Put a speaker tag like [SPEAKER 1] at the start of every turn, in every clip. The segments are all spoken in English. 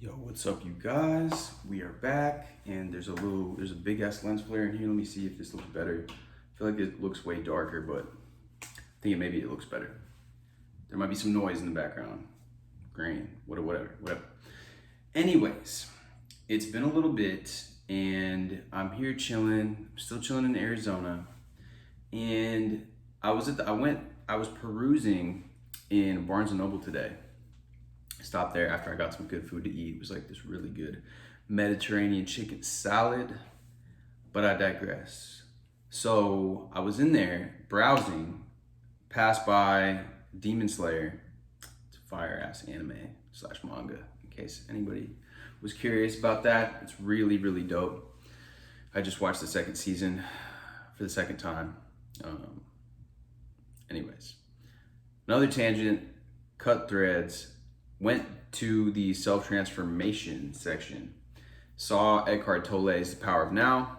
[SPEAKER 1] Yo, what's up, you guys? We are back, and there's a big ass lens flare in here. Let me see if this looks better. I feel like it looks way darker, but I think maybe it looks better. There might be some noise in the background. Grain, whatever. Anyways, it's been a little bit, and I'm here chilling. I'm still chilling in Arizona, and I was perusing in Barnes and Noble today. Stopped there after I got some good food to eat. It was like this really good Mediterranean chicken salad, but I digress. So I was in there browsing, passed by Demon Slayer. It's a fire ass anime slash manga, in case anybody was curious about that. It's really, really dope. I just watched the second season for the second time. Um, anyways, another tangent, cut threads. Went to the self-transformation section, saw Eckhart Tolle's The Power of Now,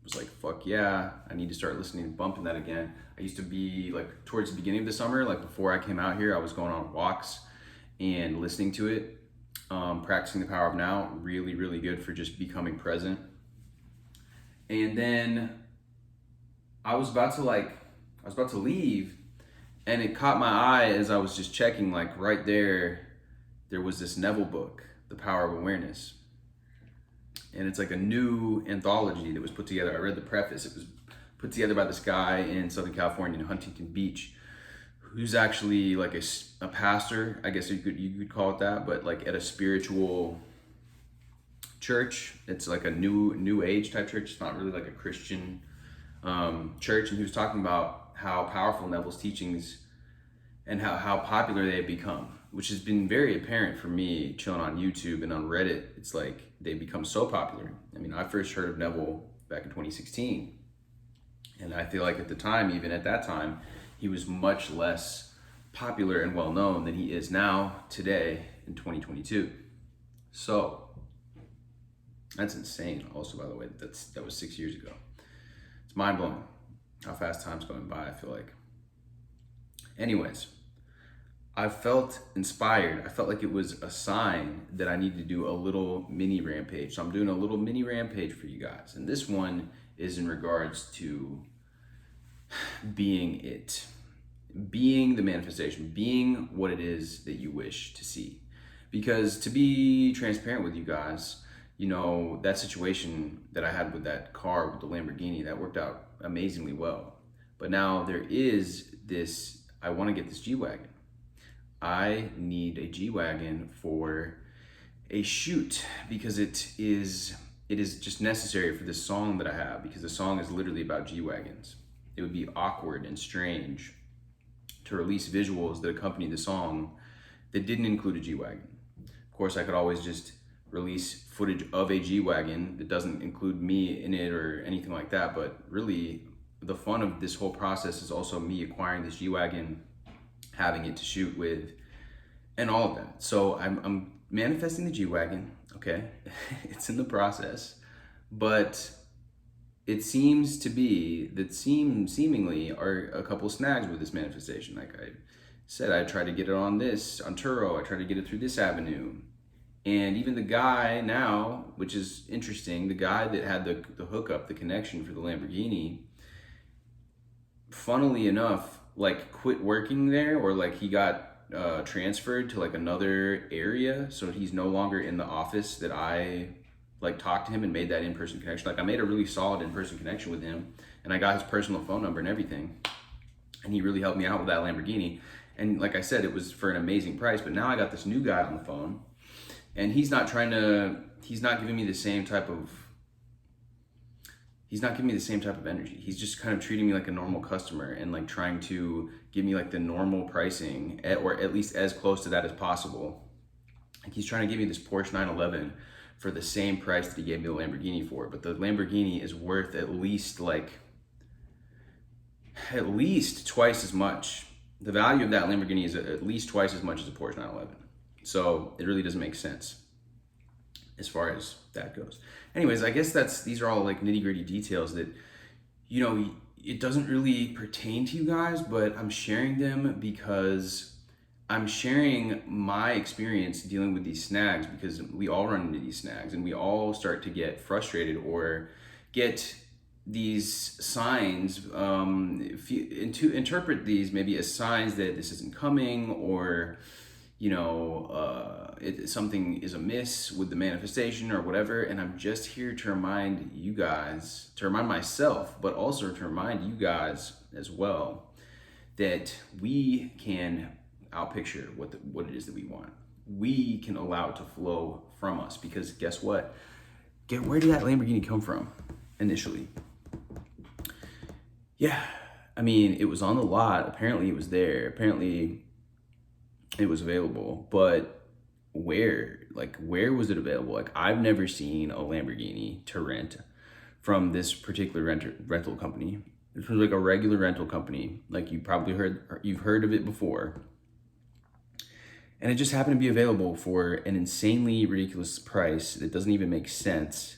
[SPEAKER 1] was like, fuck yeah, I need to start listening and bumping that again. I used to be like, towards the beginning of the summer, like before I came out here, I was going on walks and listening to it, practicing The Power of Now, really, really good for just becoming present. And then I was about to leave, and it caught my eye as I was just checking, like right there was this Neville book, The Power of Awareness. And it's like a new anthology that was put together. I read the preface. It was put together by this guy in Southern California in Huntington Beach, who's actually like a pastor, I guess you could call it that, but like at a spiritual church. It's like a new age type church. It's not really like a Christian church. And he was talking about how powerful Neville's teachings and how popular they have become, which has been very apparent for me chilling on YouTube and on Reddit. It's like they've become so popular. I mean, I first heard of Neville back in 2016. And I feel like at the time, even at that time, he was much less popular and well known than he is now today in 2022. So that's insane. Also, by the way, that was 6 years ago. It's mind blowing how fast time's going by, I feel like. Anyways, I felt inspired. I felt like it was a sign that I needed to do a little mini rampage. So I'm doing a little mini rampage for you guys. And this one is in regards to being it, being the manifestation, being what it is that you wish to see. Because to be transparent with you guys, you know, that situation that I had with that car, with the Lamborghini, that worked out amazingly well. But now there is this, I want to get this G-Wagon. I need a G-Wagon for a shoot because it is just necessary for this song that I have, because the song is literally about G-Wagons. It would be awkward and strange to release visuals that accompany the song that didn't include a G-Wagon. Of course, I could always just release footage of a G-Wagon that doesn't include me in it or anything like that, but really the fun of this whole process is also me acquiring this G-Wagon, having it to shoot with, and all of that. So I'm manifesting the G-Wagon, okay? It's in the process, but it seems to be that seemingly are a couple snags with this manifestation. Like I said, I tried to get it on Turo, I tried to get it through this avenue. And even the guy now, which is interesting, the guy that had the hookup, the connection for the Lamborghini, funnily enough, like quit working there, or like he got transferred to like another area, so he's no longer in the office that I like talked to him and made that in-person connection. Like I made a really solid in-person connection with him, and I got his personal phone number and everything, and he really helped me out with that Lamborghini. And like I said, it was for an amazing price. But now I got this new guy on the phone, and he's not giving me the same type of energy. He's just kind of treating me like a normal customer and like trying to give me like the normal pricing, or at least as close to that as possible. Like he's trying to give me this Porsche 911 for the same price that he gave me the Lamborghini for. But the Lamborghini is worth at least twice as much. The value of that Lamborghini is at least twice as much as a Porsche 911. So it really doesn't make sense as far as that goes. Anyways, I guess these are all like nitty gritty details that, you know, it doesn't really pertain to you guys, but I'm sharing them because I'm sharing my experience dealing with these snags because we all run into these snags and we all start to get frustrated or get these signs if you, and to interpret these maybe as signs that this isn't coming or something is amiss with the manifestation or whatever. And I'm just here to remind you guys, to remind myself, but also to remind you guys as well that we can outpicture what it is that we want. We can allow it to flow from us because guess what? Where did that Lamborghini come from initially? Yeah, I mean, it was on the lot. Apparently it was there. Apparently it was available, but where was it available? Like, I've never seen a Lamborghini to rent from this particular rental company. This was like a regular rental company. Like, you've heard of it before. And it just happened to be available for an insanely ridiculous price that doesn't even make sense.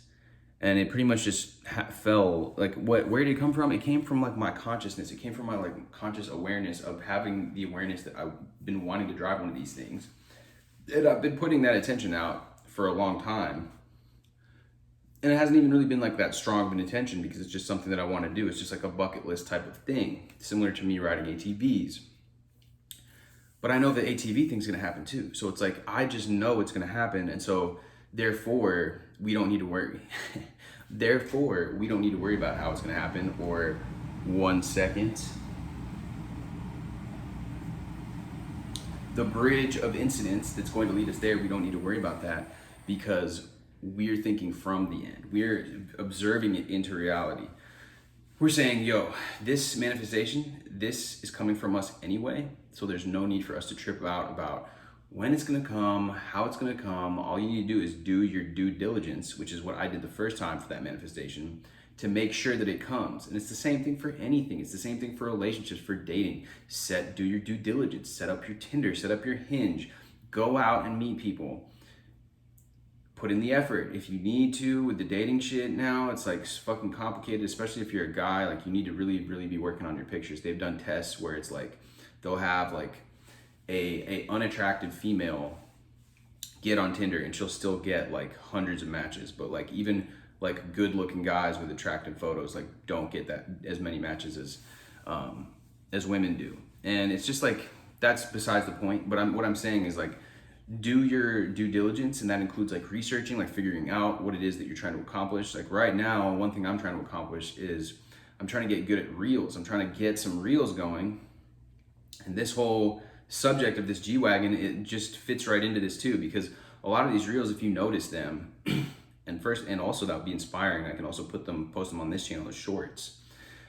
[SPEAKER 1] And it pretty much just fell, like, where did it come from? It came from like my consciousness. It came from my like conscious awareness of having the awareness that I've been wanting to drive one of these things. And I've been putting that attention out for a long time. And it hasn't even really been like that strong of an intention because it's just something that I want to do. It's just like a bucket list type of thing, similar to me riding ATVs. But I know the ATV thing's gonna happen too. So it's like, I just know it's gonna happen. And so therefore, we don't need to worry. Therefore, we don't need to worry about how it's gonna happen or 1 second. The bridge of incidents that's going to lead us there, we don't need to worry about that because we're thinking from the end. We're observing it into reality. We're saying, yo, this manifestation, this is coming from us anyway. So there's no need for us to trip out about when it's gonna come, how it's gonna come. All you need to do is do your due diligence, which is what I did the first time for that manifestation, to make sure that it comes. And it's the same thing for anything. It's the same thing for relationships, for dating. Do your due diligence, set up your Tinder, set up your Hinge, go out and meet people. Put in the effort if you need to. With the dating shit now, it's like fucking complicated, especially if you're a guy. Like, you need to really, really be working on your pictures. They've done tests where it's like, they'll have like a unattractive female get on Tinder and she'll still get like hundreds of matches, but like even like good looking guys with attractive photos like don't get that as many matches as women do. And it's just like, that's besides the point. But what I'm saying is like, do your due diligence, and that includes like researching, like figuring out what it is that you're trying to accomplish. Like right now, one thing I'm trying to accomplish is I'm trying to get good at reels. I'm trying to get some reels going. And this whole subject of this G-Wagon, it just fits right into this too, because a lot of these reels, if you notice them, and also that would be inspiring. I can also post them on this channel as shorts.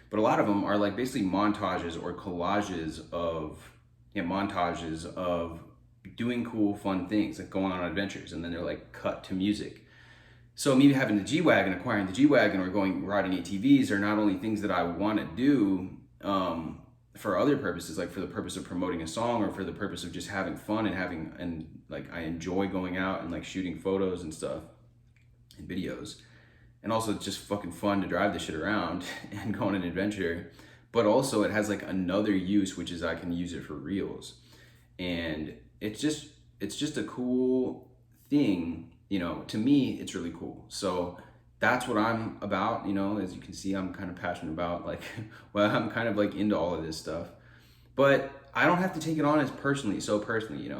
[SPEAKER 1] But a lot of them are like basically montages or collages of doing cool, fun things, like going on adventures, and then they're like cut to music. So me having the G-Wagon, acquiring the G-Wagon, or riding ATVs are not only things that I want to do for other purposes, like for the purpose of promoting a song or for the purpose of just having fun and like I enjoy going out and like shooting photos and stuff and videos. And also it's just fucking fun to drive this shit around and go on an adventure. But also it has like another use, which is I can use it for reels. And it's just a cool thing, to me, it's really cool. So that's what I'm about, as you can see, I'm kind of passionate about like, well, I'm kind of like into all of this stuff, but I don't have to take it on as personally,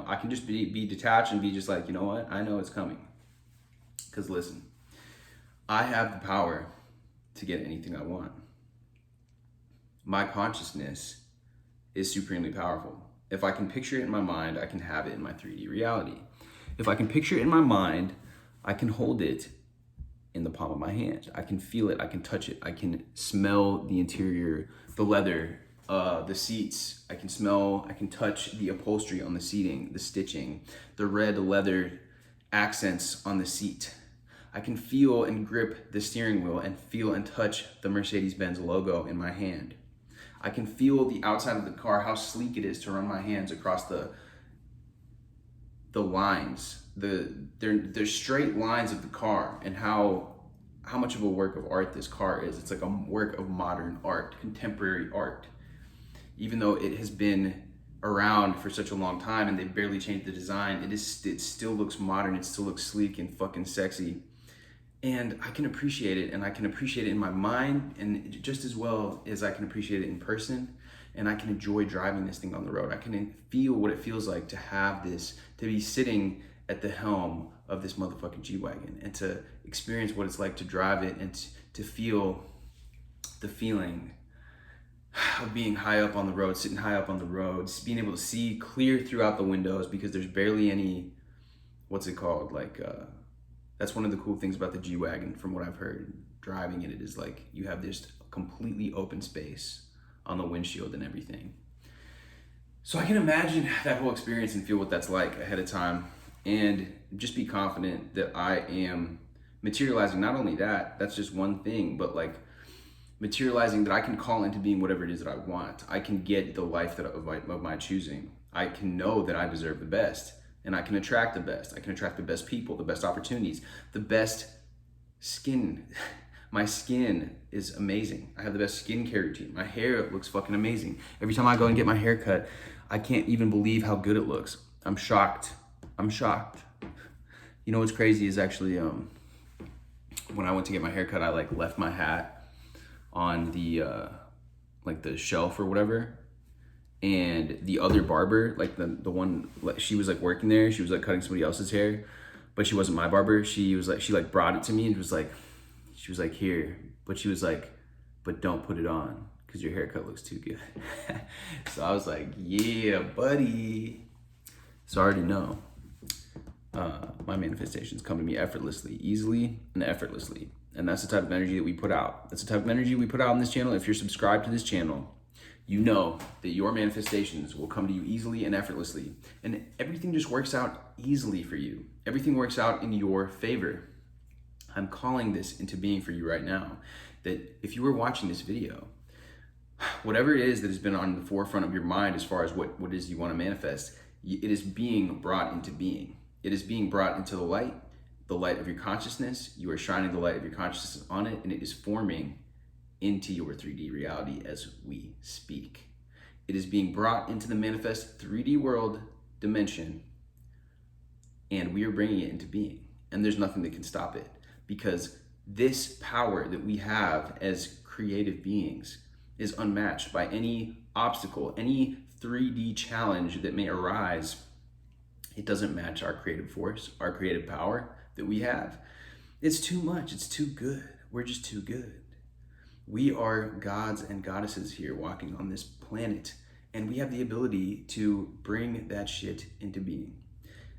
[SPEAKER 1] I can just be detached and be just like, you know what? I know it's coming. Because listen, I have the power to get anything I want. My consciousness is supremely powerful. If I can picture it in my mind, I can have it in my 3D reality. If I can picture it in my mind, I can hold it in the palm of my hand. I can feel it, I can touch it, I can smell the interior, the leather, the seats. I can touch the upholstery on the seating, the stitching, the red leather accents on the seat. I can feel and grip the steering wheel and feel and touch the Mercedes-Benz logo in my hand. I can feel the outside of the car, how sleek it is to run my hands across the lines, they're straight lines of the car, and how much of a work of art this car is. It's like a work of modern art, contemporary art. Even though it has been around for such a long time and they barely changed the design, it still looks modern, it still looks sleek and fucking sexy. And I can appreciate it, and I can appreciate it in my mind, and just as well as I can appreciate it in person. And I can enjoy driving this thing on the road. I can feel what it feels like to have this, to be sitting at the helm of this motherfucking G-Wagon, and to experience what it's like to drive it, and to feel the feeling of being high up on the road, sitting high up on the road, being able to see clear throughout the windows because there's barely any, what's it called? That's one of the cool things about the G-Wagon from what I've heard. Driving it is like you have this completely open space on the windshield and everything. So I can imagine that whole experience and feel what that's like ahead of time, and just be confident that I am materializing not only that's just one thing, but like materializing that I can call into being whatever it is that I want. I can get the life of my choosing. I can know that I deserve the best, and I can attract the best. I can attract the best people, the best opportunities, the best skin. My skin is amazing. I have the best skincare routine. My hair looks fucking amazing. Every time I go and get my hair cut, I can't even believe how good it looks. I'm shocked. You know what's crazy is actually when I went to get my hair cut, I like left my hat on the the shelf or whatever, and the other barber, like the one, like, she was like working there, she was like cutting somebody else's hair, but she wasn't my barber. She brought it to me and she was like here, but she was like, but don't put it on because your haircut looks too good. So I was like, yeah, buddy. So I already know my manifestations come to me effortlessly, easily and effortlessly. And that's the type of energy that we put out. That's the type of energy we put out on this channel. If you're subscribed to this channel, you know that your manifestations will come to you easily and effortlessly. And everything just works out easily for you. Everything works out in your favor. I'm calling this into being for you right now. That if you were watching this video, whatever it is that has been on the forefront of your mind as far as what it is you want to manifest, it is being brought into being. It is being brought into the light of your consciousness. You are shining the light of your consciousness on it, and it is forming into your 3D reality as we speak. It is being brought into the manifest 3D world dimension, and we are bringing it into being. And there's nothing that can stop it, because this power that we have as creative beings is unmatched by any obstacle, any 3D challenge that may arise. It doesn't match our creative force, our creative power that we have. It's too much, it's too good. We're just too good. We are gods and goddesses here walking on this planet, and we have the ability to bring that shit into being.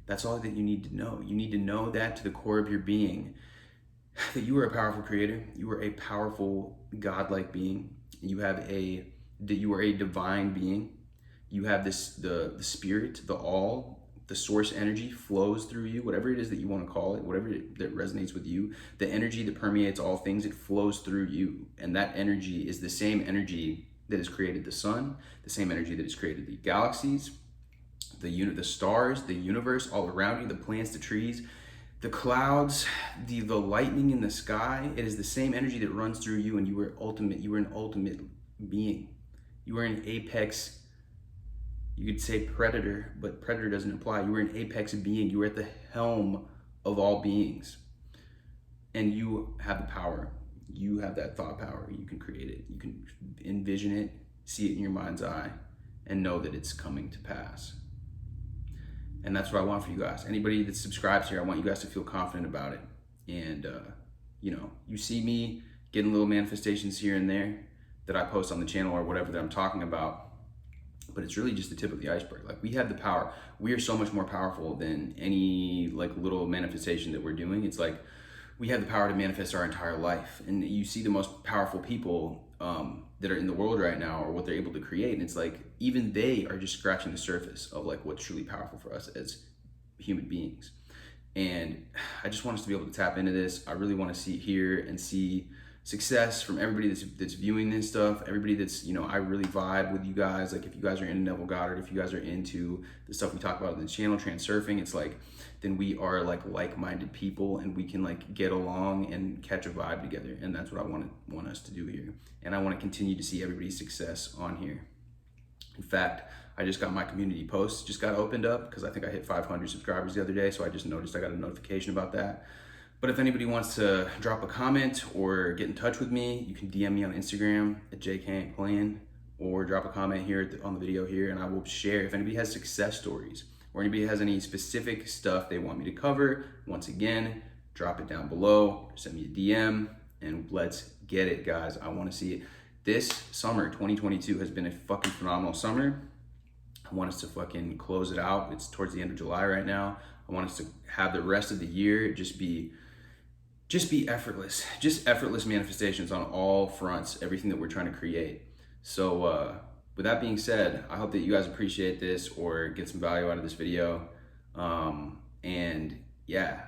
[SPEAKER 1] That's all that you need to know. You need to know that to the core of your being, that you are a powerful creator, you are a powerful godlike being, you are a divine being. You have this, the spirit, the all, the source energy flows through you, whatever it is that you want to call it, whatever that resonates with you, the energy that permeates all things, it flows through you. And that energy is the same energy that has created the sun, the same energy that has created the galaxies, the stars, the universe all around you, the plants, the trees, the clouds, the lightning in the sky. It is the same energy that runs through you, and you are an ultimate being. You are an apex. You could say predator, but predator doesn't apply. You are an apex being. You are at the helm of all beings. And you have the power. You have that thought power. You can create it. You can envision it, see it in your mind's eye, and know that it's coming to pass. And that's what I want for you guys. Anybody that subscribes here, I want you guys to feel confident about it. And, you see me getting little manifestations here and there that I post on the channel or whatever that I'm talking about. But it's really just the tip of the iceberg. Like, we have the power. We are so much more powerful than any little manifestation that we're doing. It's like we have the power to manifest our entire life. And you see the most powerful people that are in the world right now, or what they're able to create. And it's like, even they are just scratching the surface of what's truly powerful for us as human beings. And I just want us to be able to tap into this. I really want to hear and see success from everybody that's viewing this stuff. Everybody that's, I really vibe with you guys. Like, if you guys are into Neville Goddard, if you guys are into the stuff we talk about on the channel, Transurfing, it's like, then we are like-minded people, and we can get along and catch a vibe together. And that's what I want us to do here. And I want to continue to see everybody's success on here. In fact, I just got my community post just got opened up because I think I hit 500 subscribers the other day, so I just noticed I got a notification about that. But if anybody wants to drop a comment or get in touch with me, you can DM me on Instagram at jkaintplaying, or drop a comment here on the video here, and I will share. If anybody has success stories or anybody has any specific stuff they want me to cover, once again, drop it down below, send me a DM, and let's get it, guys. I want to see it. This summer, 2022, has been a fucking phenomenal summer. I want us to fucking close it out. It's towards the end of July right now. I want us to have the rest of the year just be effortless, just effortless manifestations on all fronts, everything that we're trying to create. So with that being said, I hope that you guys appreciate this or get some value out of this video. And yeah,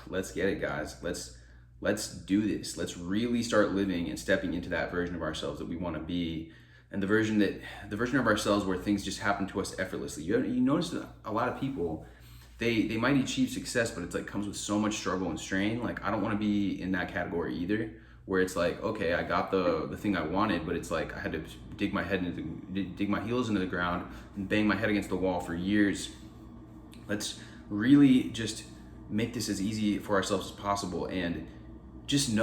[SPEAKER 1] let's get it, guys. Let's do this. Let's really start living and stepping into that version of ourselves that we want to be. And the version of ourselves where things just happen to us effortlessly. You notice that a lot of people, they might achieve success, but it's like comes with so much struggle and strain. Like, I don't want to be in that category either, where it's like, okay, I got the thing I wanted, but it's like I had to dig my heels into the ground and bang my head against the wall for years. Let's really just make this as easy for ourselves as possible, and just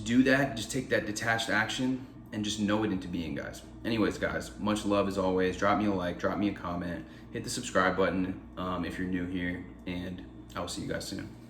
[SPEAKER 1] do that, just take that detached action and just know it into being, guys. Anyways, guys, much love as always. Drop me a like, drop me a comment, hit the subscribe button if you're new here, and I will see you guys soon.